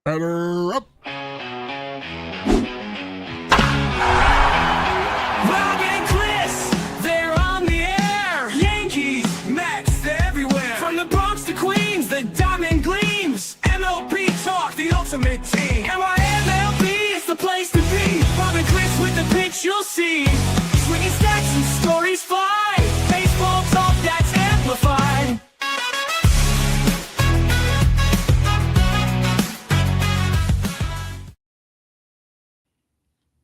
Batter up. Rob and Chris, they're on the air. Yankees, Mets, they're everywhere. From the Bronx to Queens, the diamond gleams. MLB talk, the ultimate team. MLB is the place to be. Rob and Chris with the pitch you'll see. Swinging stats and stories fly. Baseball talk that's amplified.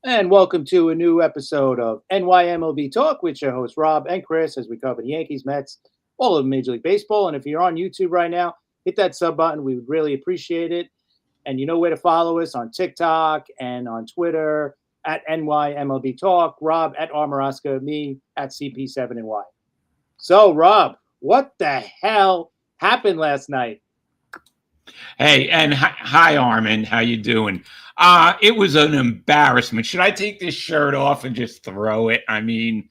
And welcome to a new episode of NYMLB Talk with your hosts Rob and Chris as we cover the Yankees, Mets, all of Major League Baseball. And if you're on YouTube right now, hit that sub button. We would really appreciate it. And you know where to follow us on TikTok and on Twitter at NYMLB Talk, Rob at Armoroska, me at CP7NY. So, Rob, what the hell happened last night? Hey, and hi, Armin. How you doing? It was an embarrassment. Should I take this shirt off and just throw it? I mean,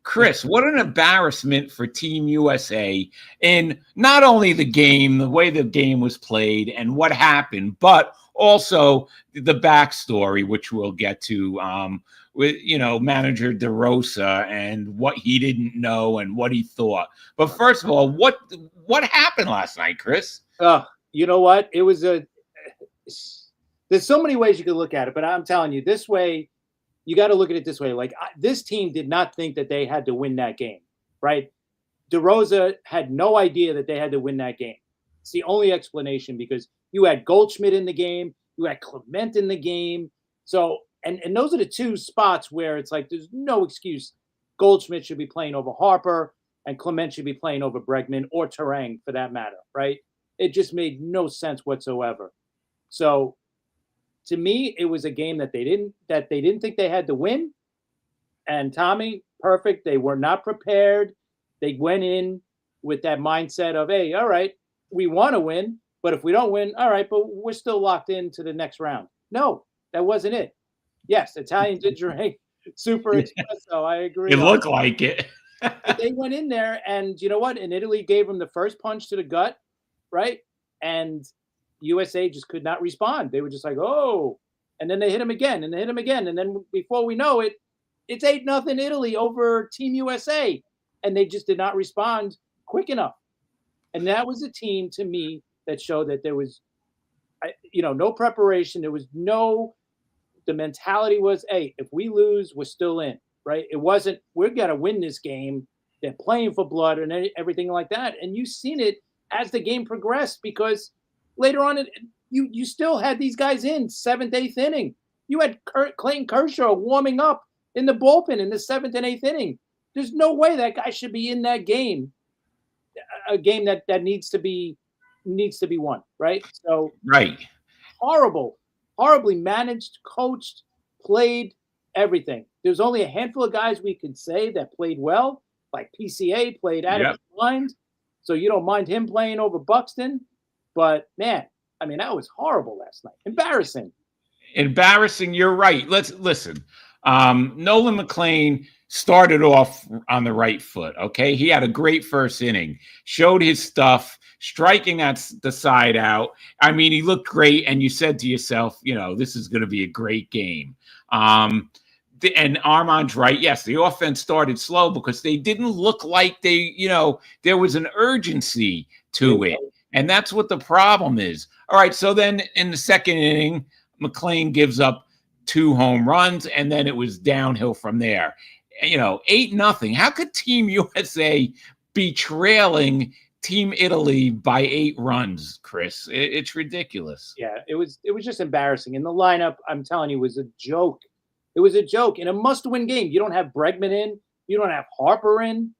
Chris, what an embarrassment for Team USA in not only the game, the way the game was played and what happened, but also the backstory, which we'll get to, with, manager DeRosa and what he didn't know and what he thought. But first of all, what happened last night, Chris? You know what? It was there's so many ways you could look at it, but I'm telling you, this way, you got to look at it this way. Like, this team did not think that they had to win that game, right? DeRosa had no idea that they had to win that game. It's the only explanation, because you had Goldschmidt in the game, you had Clement in the game. So, and those are the two spots where it's like, there's no excuse. Goldschmidt should be playing over Harper, and Clement should be playing over Bregman or Terang for that matter, right? It just made no sense whatsoever. So, to me, it was a game that they didn't think they had to win. And Tommy, perfect. They were not prepared. They went in with that mindset of, hey, all right, we want to win, but if we don't win, all right, but we're still locked into the next round. No, that wasn't it. Yes, Italian ginger ale, super espresso. I agree. It looked like it. They went in there, and you know what? And Italy gave them the first punch to the gut, right? And USA just could not respond. They were just like, oh, and then they hit him again, and they hit him again, and then before we know it, it's 8-0 Italy over Team USA, and they just did not respond quick enough. And that was a team, to me, that showed that there was, no preparation. There was the mentality was, hey, if we lose, we're still in, right? It wasn't, we're going to win this game. They're playing for blood and everything like that. And you've seen it as the game progressed, because later on, you still had these guys in 7th, 8th inning. You had Clayton Kershaw warming up in the bullpen in the 7th and 8th inning. There's no way that guy should be in that game, a game that needs to be won, right? So, right, horribly managed, coached, played, everything. There's only a handful of guys we could say that played well, like PCA played out of his mind. So you don't mind him playing over Buxton. But, man, I mean, that was horrible last night. Embarrassing. You're right. Let's listen. Nolan McLean started off on the right foot, okay? He had a great first inning, showed his stuff, striking at the side out. I mean, he looked great, and you said to yourself, this is going to be a great game. And Armand's right. Yes, the offense started slow because they didn't look like there was an urgency to it. And that's what the problem is. All right, so then in the second inning, McLean gives up 2 home runs, and then it was downhill from there. 8-0. How could Team USA be trailing Team Italy by 8 runs, Chris? It's ridiculous. Yeah, it was just embarrassing. And the lineup, I'm telling you, was a joke. It was a joke. In a must-win game, you don't have Bregman in. You don't have Harper in.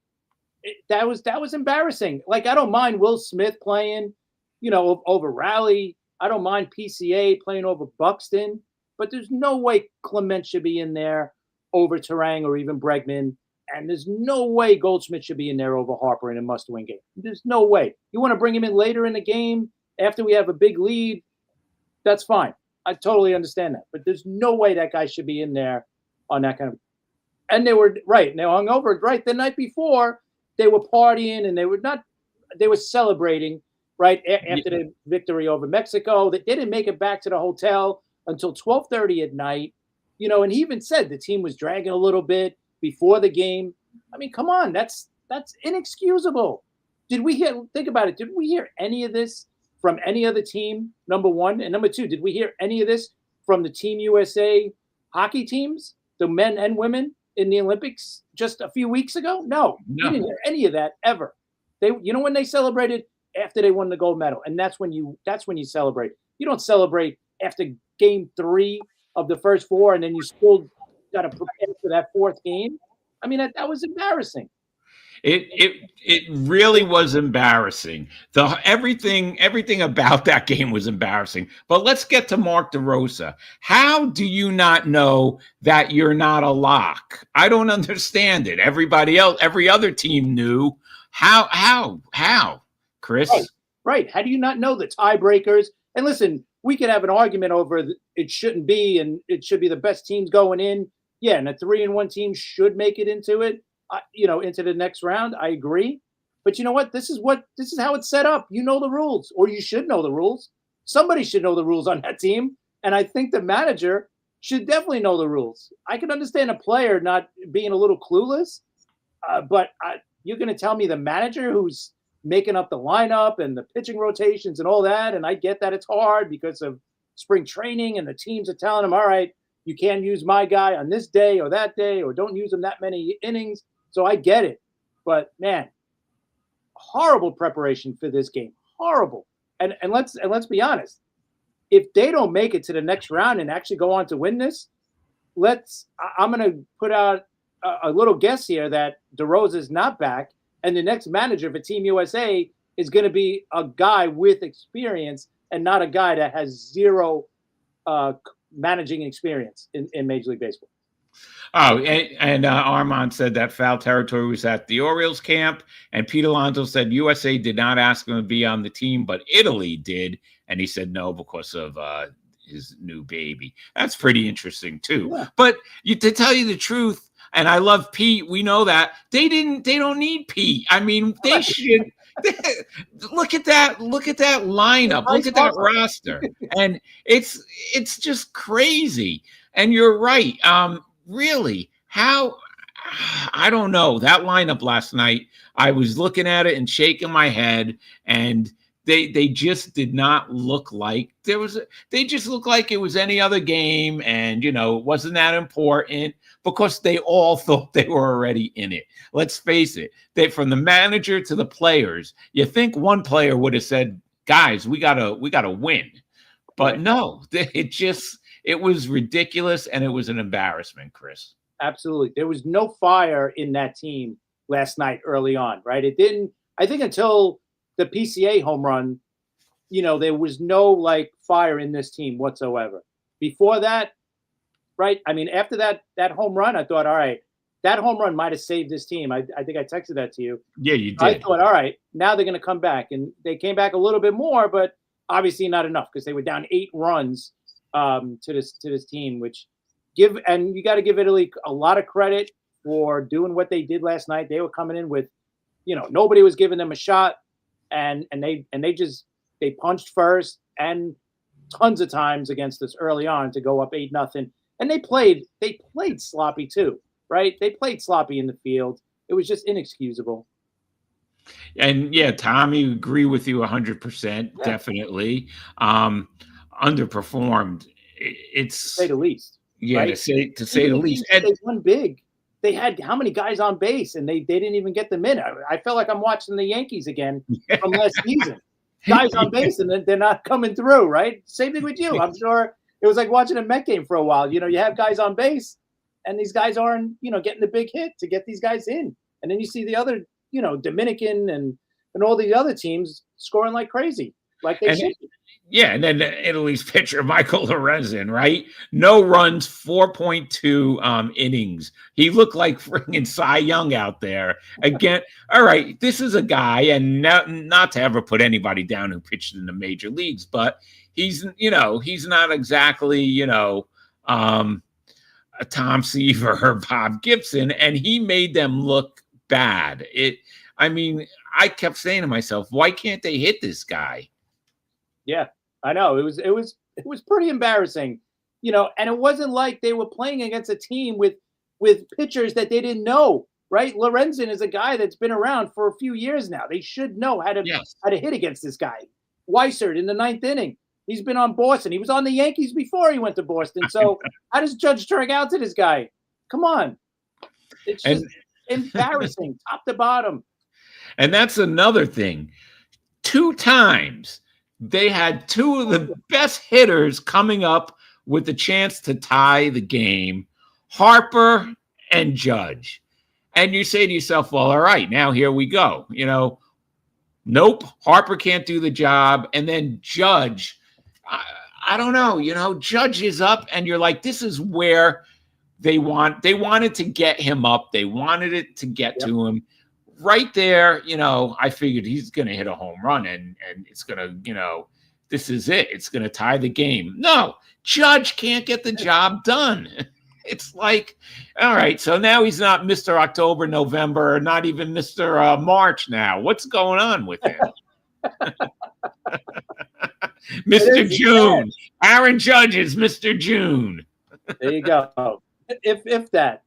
That was embarrassing. Like, I don't mind Will Smith playing, over Raleigh. I don't mind PCA playing over Buxton, but there's no way Clement should be in there over Terang or even Bregman, and there's no way Goldschmidt should be in there over Harper in a must-win game. There's no way. You want to bring him in later in the game after we have a big lead, that's fine. I totally understand that, but there's no way that guy should be in there on that kind of. And they were right. And they hung over right the night before. They were partying and they were celebrating right after the victory over Mexico. They didn't make it back to the hotel until 12:30 at night. And he even said the team was dragging a little bit before the game. I mean, come on, that's inexcusable. Think about it, did we hear any of this from any other team, number one? And number two, did we hear any of this from the Team USA hockey teams, the men and women in the Olympics just a few weeks ago? No. We didn't hear any of that ever. When they celebrated after they won the gold medal, and that's when you celebrate. You don't celebrate after game 3 of the first 4, and then you still got to prepare for that 4th game. I mean, that was embarrassing. It really was embarrassing. Everything about that game was embarrassing. But let's get to Mark DeRosa. How do you not know that you're not a lock? I don't understand it. Everybody else, every other team knew. How, Chris? Right. How do you not know the tiebreakers? And listen, we could have an argument over it shouldn't be, and it should be the best teams going in. Yeah, and a 3-1 team should make it into it. Into the next round. I agree. But you know what? This is how it's set up. You know the rules, or you should know the rules. Somebody should know the rules on that team. And I think the manager should definitely know the rules. I can understand a player not being a little clueless, but you're going to tell me the manager who's making up the lineup and the pitching rotations and all that, and I get that it's hard because of spring training and the teams are telling him, all right, you can't use my guy on this day or that day, or don't use him that many innings. So I get it, but man, horrible preparation for this game. Horrible. And let's be honest. If they don't make it to the next round and actually go on to win this, I'm going to put out a little guess here that DeRosa is not back, and the next manager for Team USA is going to be a guy with experience and not a guy that has zero managing experience in Major League Baseball. Oh, and Armand said that foul territory was at the Orioles camp, and Pete Alonso said USA did not ask him to be on the team, but Italy did, and he said no because of his new baby. That's pretty interesting too. Yeah. But to tell you the truth, and I love Pete, we know that they don't need Pete. I mean, they should. Look at that lineup. Look at that roster, and it's just crazy. And you're right. Really, how? I don't know. That lineup last night, I was looking at it and shaking my head, and they just did not look like they just looked like it was any other game, and it wasn't that important because they all thought they were already in it. Let's face it. From the manager to the players, you think one player would have said, "Guys, we gotta win," but no, it was ridiculous, and it was an embarrassment, Chris. Absolutely. There was no fire in that team last night early on, right? It didn't, I think, until the PCA home run, there was no fire in this team whatsoever. Before that, right? I mean, after that home run, I thought, all right, that home run might have saved this team. I think I texted that to you. Yeah, you did. I thought, all right, now they're going to come back. And they came back a little bit more, but obviously not enough because they were down 8 runs to this team, which you got to give Italy a lot of credit for doing what they did last night. They were coming in with, nobody was giving them a shot, and they punched first and tons of times against us early on to go up 8-0. And they played sloppy too, right? They played sloppy in the field. It was just inexcusable. And yeah, Tommy, agree with you 100%. Yeah. Definitely. Underperformed. It's to say the least. Yeah, right? to say the least. And they won big. They had how many guys on base, and they didn't even get them in. I felt like I'm watching the Yankees again from last season. Guys on base, and then they're not coming through, right? Same thing with you. I'm sure it was like watching a Met game for a while. You have guys on base, and these guys aren't, getting the big hit to get these guys in. And then you see the other, Dominican and all the other teams scoring like crazy, like they should. Yeah, and then Italy's pitcher, Michael Lorenzen, right? No runs, 4.2 innings. He looked like freaking Cy Young out there. Again, all right, this is a guy, and not to ever put anybody down who pitched in the major leagues, but he's not exactly, a Tom Seaver or Bob Gibson, and he made them look bad. I mean, I kept saying to myself, why can't they hit this guy? Yeah, I know. It was pretty embarrassing, and it wasn't like they were playing against a team with pitchers that they didn't know, right? Lorenzen is a guy that's been around for a few years now. They should know Yes. how to hit against this guy. Weissert in the ninth inning. He's been on Boston. He was on the Yankees before he went to Boston. So how does Judge strike out to this guy? Come on. It's just embarrassing, top to bottom. And that's another thing. 2 times they had 2 of the best hitters coming up with the chance to tie the game, Harper and Judge. And you say to yourself, well, all right, now here we go. Nope, Harper can't do the job. And then Judge, I don't know, Judge is up, and you're like, this is where they wanted to get him up. They wanted it to get to him. Right there, I figured he's going to hit a home run, and it's going to, this is it. It's going to tie the game. No, Judge can't get the job done. It's like, all right, so now he's not Mr. October, November, not even Mr. March now. What's going on with him? Mr. June. Aaron Judge is Mr. June. There you go. If that.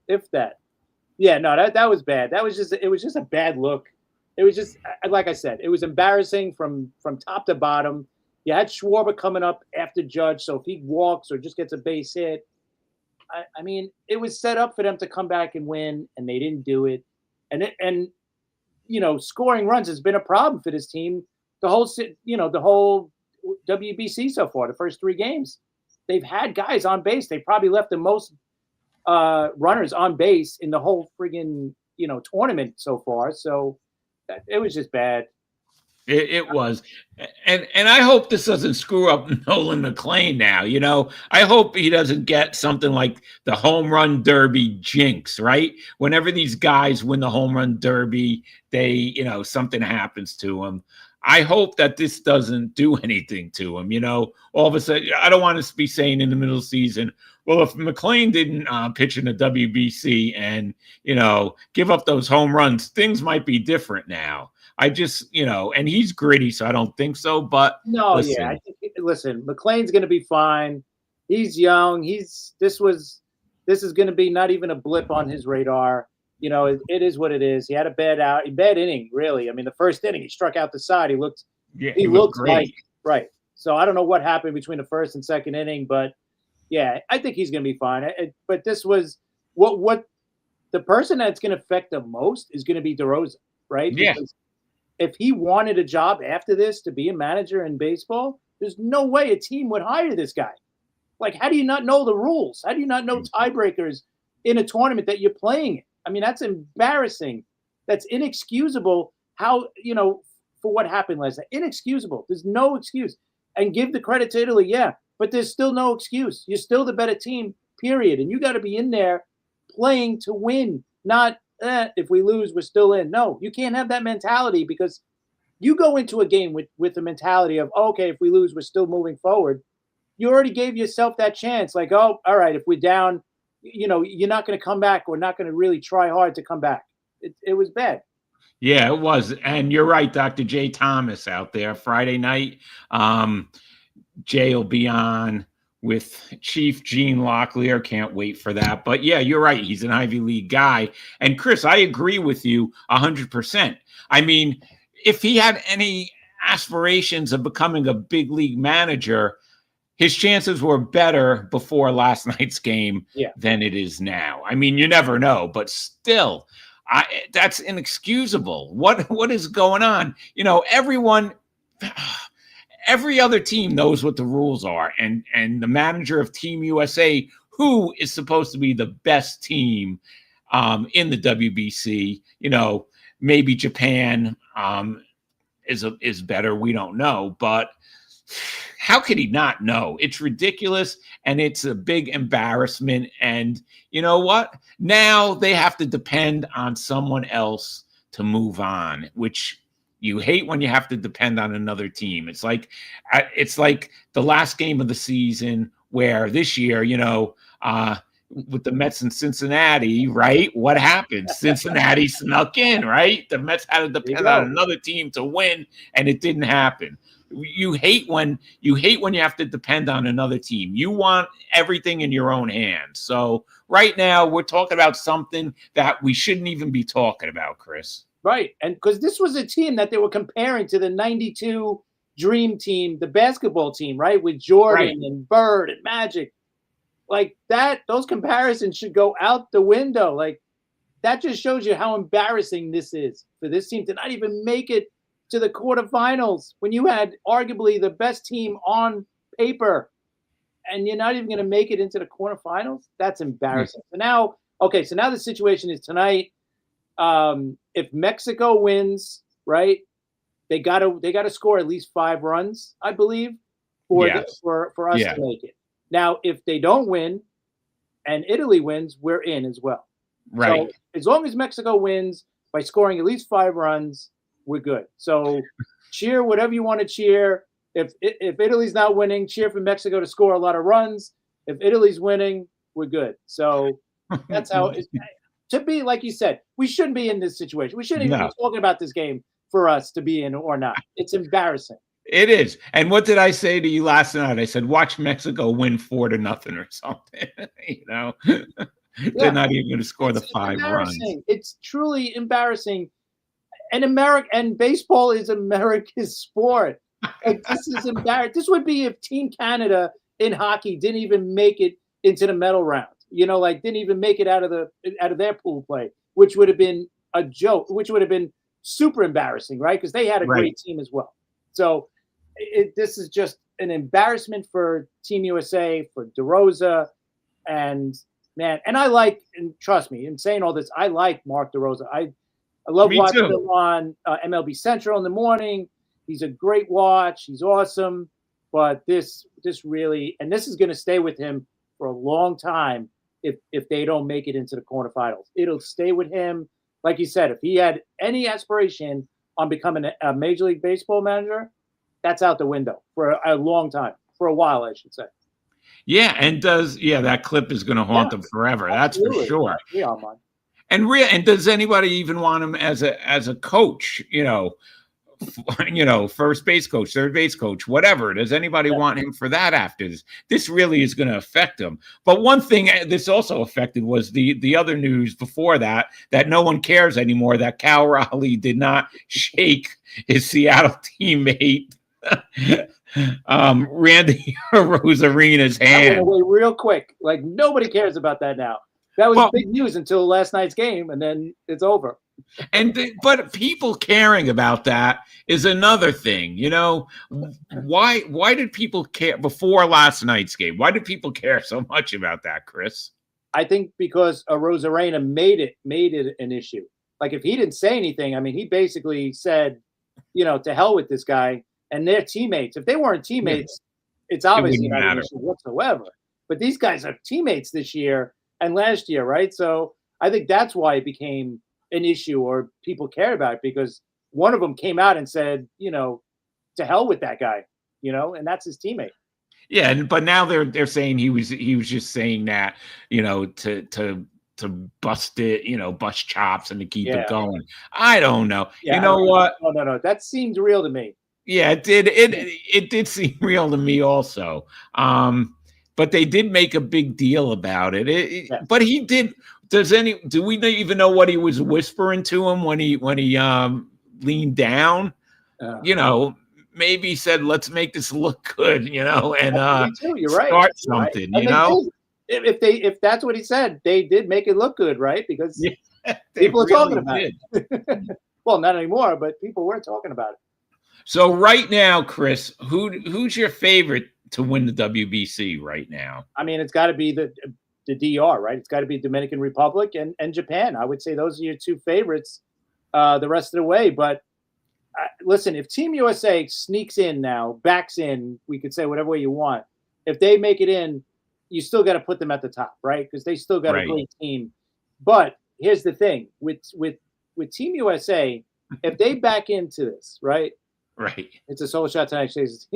Yeah, no, that was bad. It was just a bad look. It was just, like I said, it was embarrassing from top to bottom. You had Schwarber coming up after Judge, so if he walks or just gets a base hit, I mean, it was set up for them to come back and win, and they didn't do it. And scoring runs has been a problem for this team the whole WBC so far. The first 3 games, they've had guys on base. They probably left the most runners on base in the whole friggin' tournament so far. So it was just bad. It was. And I hope this doesn't screw up Nolan McLean now. I hope he doesn't get something like the home run derby jinx, right? Whenever these guys win the home run derby, they, something happens to them. I hope that this doesn't do anything to him. All of a sudden, I don't want to be saying in the middle of the season, well, if McLean didn't pitch in the WBC and, give up those home runs, things might be different now. I just, and he's gritty, so I don't think so. But no, listen. Listen, McLean's going to be fine. He's young. This is going to be not even a blip on his radar. It is what it is. He had a bad inning, really. I mean, the first inning, he struck out the side. He looked great. Right. So I don't know what happened between the first and second inning, but yeah, I think he's going to be fine. But this was what the person that's going to affect the most is going to be DeRosa, right? Yeah. Because if he wanted a job after this to be a manager in baseball, there's no way a team would hire this guy. Like, how do you not know the rules? How do you not know tiebreakers in a tournament that you're playing in? I mean, that's embarrassing. That's inexcusable. How, for what happened last night. Inexcusable. There's no excuse. And give the credit to Italy, yeah, but there's still no excuse. You're still the better team, period. And you got to be in there playing to win, not if we lose, we're still in. No, you can't have that mentality, because you go into a game with the mentality of, okay, if we lose, we're still moving forward. You already gave yourself that chance. Like, oh, all right, if we're down, you're not going to come back, or not going to really try hard to come back. It was bad. Yeah, it was. And you're right, Dr. J. Thomas out there Friday night. Jay will be on with Chief Gene Locklear. Can't wait for that. But yeah, you're right. He's an Ivy League guy. And Chris, I agree with you 100%. I mean, if he had any aspirations of becoming a big league manager, his chances were better before last night's game than it is now. I mean, you never know, but still, that's inexcusable. What is going on? Every other team knows what the rules are, and the manager of Team USA, who is supposed to be the best team in the WBC, maybe Japan is better. We don't know, but how could he not know? It's ridiculous, and it's a big embarrassment. And you know what? Now they have to depend on someone else to move on, which you hate when you have to depend on another team. It's like the last game of the season, where this year, with the Mets and Cincinnati, right? What happened? Cincinnati snuck in, right? The Mets had to depend on another team to win, and it didn't happen. You hate when you have to depend on another team. You want everything in your own hands. So right now we're talking about something that we shouldn't even be talking about, Chris. Right. And because this was a team that they were comparing to the 92 Dream Team, the basketball team, right? With Jordan and Bird and Magic. Like that, those comparisons should go out the window. Like that just shows you how embarrassing this is for this team to not even make it to the quarterfinals when you had arguably the best team on paper and you're not even going to make it into the quarterfinals. That's embarrassing. So now the situation is tonight. If Mexico wins, right, they gotta score at least 5 runs, I believe, for us to make it. Now, if they don't win and Italy wins, we're in as well. Right. So as long as Mexico wins by scoring at least 5 runs, we're good. So cheer whatever you want to cheer. If Italy's not winning, cheer for Mexico to score a lot of runs. If Italy's winning, we're good. So that's how it to be. Like you said, we shouldn't be in this situation. We shouldn't even be talking about this game for us to be in or not. It's embarrassing. It is. And what did I say to you last night? I said, watch Mexico win 4-0 or something. They're not even going to score the 5 runs. It's truly embarrassing. And baseball is America's sport. Like, this is embarrassing. This would be if Team Canada in hockey didn't even make it into the medal round. Didn't even make it out of their pool play, which would have been a joke, which would have been super embarrassing, right? Because they had a great team as well. So this is just an embarrassment for Team USA, for DeRosa, and I like, and trust me, in saying all this, I like Mark DeRosa. I love watching him on MLB Central in the morning. He's a great watch. He's awesome. But this really, and this is going to stay with him for a long time if they don't make it into the quarterfinals. It'll stay with him. Like you said, if he had any aspiration on becoming a Major League Baseball manager, that's out the window for a long time, for a while, I should say. Yeah, and that clip is going to haunt them forever. Absolutely. That's for sure. Yeah, man. And does anybody even want him as a coach? First base coach, third base coach, whatever. Does anybody want him for that after this? This really is going to affect him. But one thing this also affected was the other news before that no one cares anymore, that Cal Raleigh did not shake his Seattle teammate Randy Rosarena's hand. I'm gonna wait real quick. Like nobody cares about that now. That was big news until last night's game, and then it's over. But people caring about that is another thing. Why did people care before last night's game? Why did people care so much about that, Chris? I think because Rosarena made it an issue. Like if he didn't say anything, I mean, he basically said, to hell with this guy and their teammates. If they weren't teammates, it's obviously not an issue whatsoever. But these guys are teammates this year and last year, right? So I think that's why it became an issue or people cared about it, because one of them came out and said, to hell with that guy, and that's his teammate. Yeah, but now they're saying he was just saying that, to bust it, bust chops and to keep it going. I don't know. Yeah, what? No. That seemed real to me. Yeah, it did. It did seem real to me also. But they did make a big deal about it. But he did. Do we even know what he was whispering to him when he leaned down? Maybe he said, "Let's make this look good," and you're right. Start something. Right. If that's what he said, they did make it look good, right? Because people are talking about it. Well, not anymore, but people were talking about it. So right now, Chris, who's your favorite to win the WBC right now? I mean, it's got to be the DR, right? It's got to be Dominican Republic and Japan. I would say those are your 2 favorites the rest of the way. But listen, if Team USA sneaks in now, backs in, we could say whatever way you want. If they make it in, you still got to put them at the top, right? Because they still got a great team. But here's the thing with Team USA, if they back into this, right, It's a solo shot tonight. That's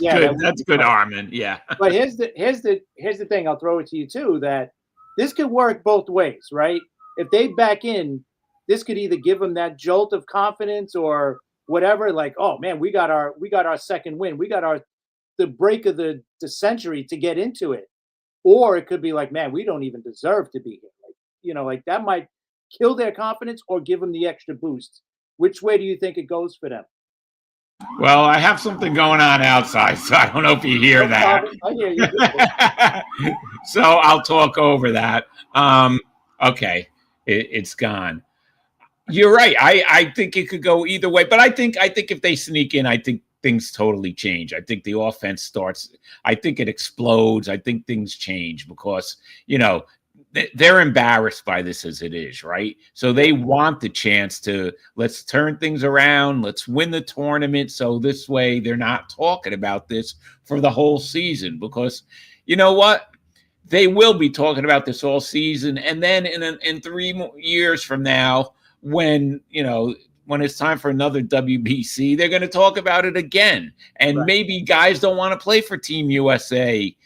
Yeah, good. That's good, Armin. Yeah. But here's the thing. I'll throw it to you too. That this could work both ways, right? If they back in, this could either give them that jolt of confidence or whatever. Like, oh man, we got our second win. We got the break of the century to get into it. Or it could be like, man, we don't even deserve to be here. Like, like that might kill their confidence or give them the extra boost. Which way do you think it goes for them? Well, I have something going on outside, so I don't know if you hear that. I hear you. So I'll talk over that. Okay, it's gone. You're right. I think it could go either way, but I think if they sneak in, I think things totally change. I think the offense starts. I think it explodes. I think things change because they're embarrassed by this as it is, right? So they want the chance to let's turn things around, let's win the tournament. So this way they're not talking about this for the whole season because you know what? They will be talking about this all season. And then in 3 years from now, when it's time for another WBC, they're going to talk about it again. And maybe guys don't want to play for Team USA.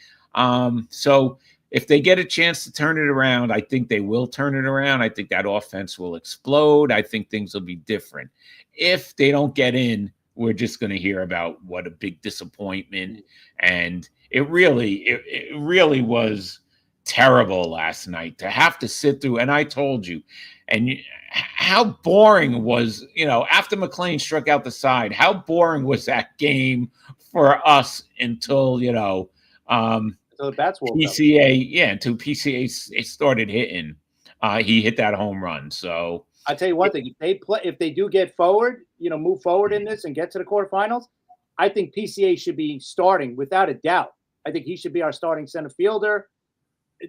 So if they get a chance to turn it around, I think they will turn it around. I think that offense will explode. I think things will be different. If they don't get in, we're just going to hear about what a big disappointment. And it really was terrible last night to have to sit through. And I told you, and how boring was, after McLean struck out the side, how boring was that game for us until, So the bats will PCA, until PCA started hitting. He hit that home run. So I tell you one thing: if they do get forward, move forward in this and get to the quarterfinals, I think PCA should be starting without a doubt. I think he should be our starting center fielder.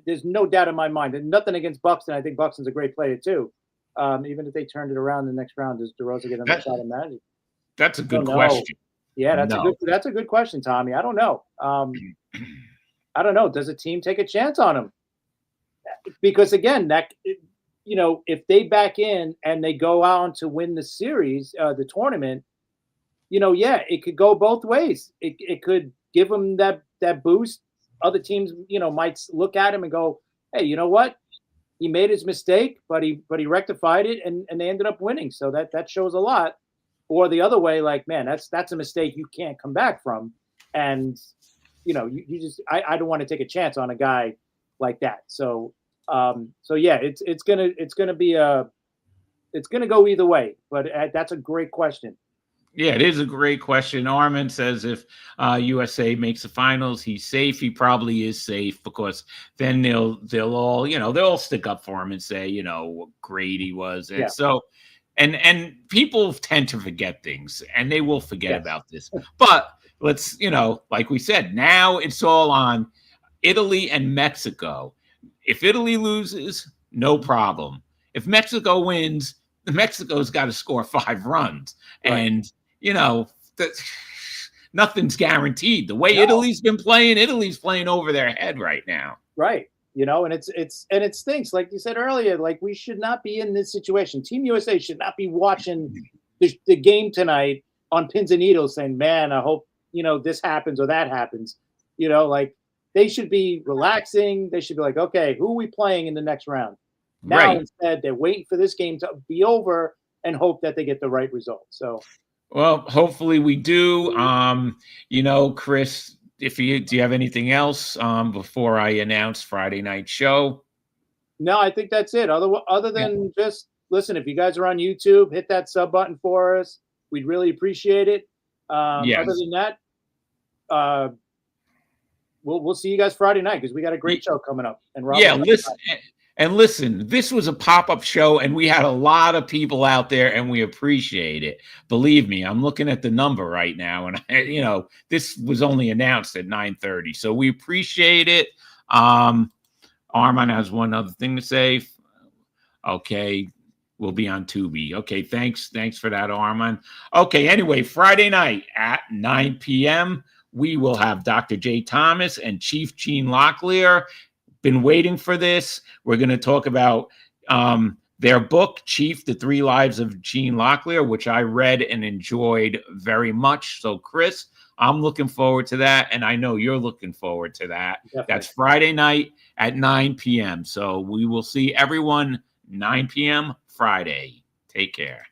There's no doubt in my mind. And nothing against Buxton. I think Buxton's a great player too. Even if they turned it around the next round, does DeRosa get another shot at Magic? That's a good question. Yeah, that's a good question, Tommy. I don't know. I don't know. Does a team take a chance on him? Because again, if they back in and they go on to win the series, the tournament, it could go both ways. It could give them that boost. Other teams, might look at him and go, "Hey, you know what? He made his mistake, but he rectified it, and they ended up winning." So that shows a lot. Or the other way, like, man, that's a mistake you can't come back from, and you just I don't want to take a chance on a guy like that. So yeah, it's gonna go either way. But that's a great question. Yeah, it is a great question. Armin says if USA makes the finals, he's safe. He probably is safe because then they'll all stick up for him and say, what great he was. And so and people tend to forget things and they will forget about this. But let's, like we said, now it's all on Italy and Mexico. If Italy loses, no problem. If Mexico wins, Mexico's got to score 5 runs. Right. And nothing's guaranteed. The way Italy's been playing, Italy's playing over their head right now. Right. And it stinks. Like you said earlier, like we should not be in this situation. Team USA should not be watching the game tonight on pins and needles saying, man, I hope, this happens or that happens. Like they should be relaxing. They should be like, okay, who are we playing in the next round? Now, instead, they're waiting for this game to be over and hope that they get the right result. So, well, hopefully we do. Chris, do you have anything else before I announce Friday night show? No, I think that's it. Other than just listen, if you guys are on YouTube, hit that sub button for us. We'd really appreciate it. Other than that, we'll see you guys Friday night because we got a great show coming up. And listen, this was a pop-up show, and we had a lot of people out there, and we appreciate it. Believe me, I'm looking at the number right now, and this was only announced at 9:30, so we appreciate it. Armand has one other thing to say. Okay, we'll be on Tubi. Okay, thanks for that, Armand. Okay, anyway, Friday night at 9 p.m., we will have Dr. J. Thomas and Chief Gene Locklear. Been waiting for this. We're going to talk about their book, Chief, The 3 Lives of Gene Locklear, which I read and enjoyed very much. So, Chris, I'm looking forward to that, and I know you're looking forward to that. Definitely. That's Friday night at 9 p.m. So we will see everyone 9 p.m. Friday. Take care.